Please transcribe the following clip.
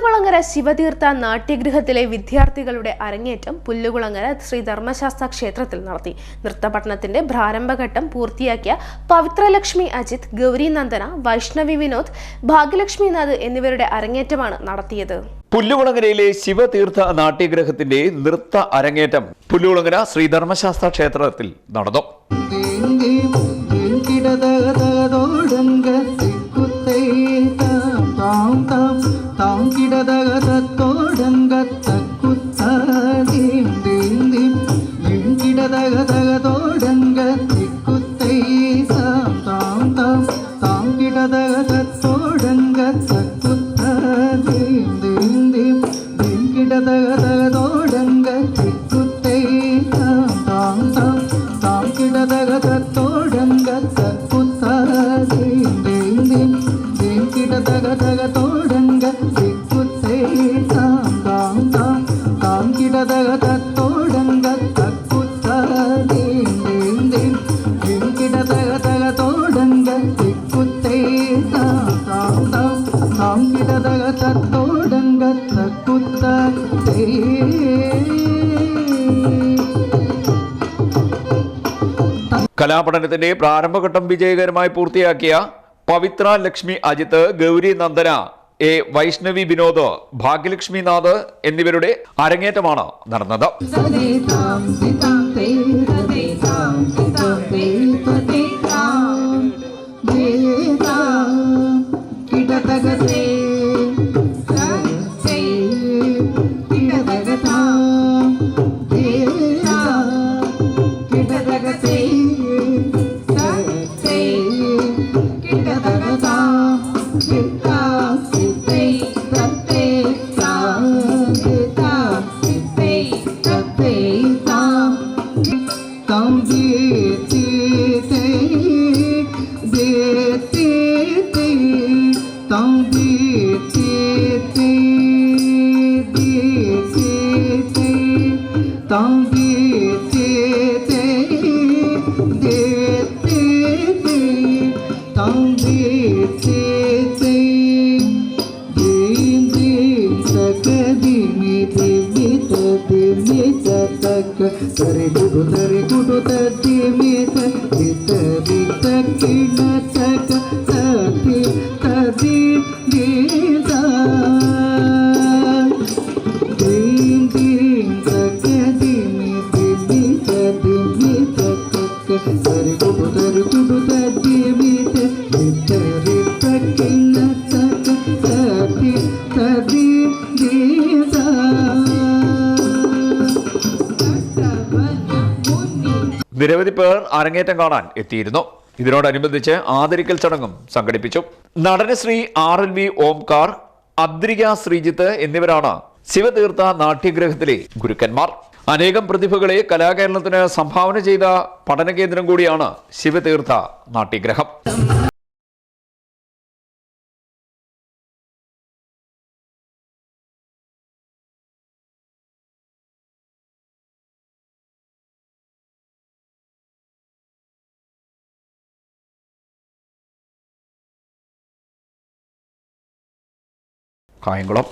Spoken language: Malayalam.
പുല്ലുകുളങ്ങര ശിവതീർത്ഥ നാട്യഗൃഹത്തിലെ വിദ്യാർത്ഥികളുടെ അരങ്ങേറ്റം പുല്ലുകുളങ്ങര ശ്രീ ധർമ്മശാസ്ത്ര ക്ഷേത്രത്തിൽ നടത്തി. നൃത്തപഠനത്തിന്റെ പ്രാരംഭഘട്ടം പൂർത്തിയാക്കിയ പവിത്രലക്ഷ്മി അജിത്, ഗൗരി നന്ദന, വൈഷ്ണവി വിനോദ്, ഭാഗ്യലക്ഷ്മിനാഥ് എന്നിവരുടെ അരങ്ങേറ്റമാണ് നടത്തിയത്. പുല്ലുകുളങ്ങരയിലെ ശിവതീർത്ഥ നാട്യഗൃഹത്തിന്റെ നൃത്ത അരങ്ങേറ്റം പുല്ലുകുളങ്ങര ശ്രീ ധർമ്മശാസ്ത്ര ക്ഷേത്രത്തിൽ നടന്നു. കലാപഠനത്തിന്റെ പ്രാരംഭഘട്ടം വിജയകരമായി പൂർത്തിയാക്കിയ പവിത്ര ലക്ഷ്മി അജിത്ത്, ഗൗരി നന്ദന, വൈഷ്ണവി വിനോദ്, ഭാഗ്യലക്ഷ്മിനാഥ് എന്നിവരുടെ അരങ്ങേറ്റമാണ് നടന്നത്. നിരവധി പേർ അരങ്ങേറ്റം കാണാൻ എത്തിയിരുന്നു. ഇതിനോടനുബന്ധിച്ച് ആദരിക്കൽ ചടങ്ങും സംഘടിപ്പിച്ചു. നടനശ്രീ RLV ഓംകാർ, അദ്രിക ശ്രീജിത്ത് എന്നിവരാണ് ശിവതീർത്ഥ നാട്യഗ്രഹത്തിലെ ഗുരുക്കന്മാർ. അനേകം പ്രതിഭകളെ കലാകേരളത്തിന് സംഭാവന ചെയ്ത പഠനകേന്ദ്രം കൂടിയാണ് ശിവതീർത്ഥ നാട്യഗ്രഹം. കായംകുളം.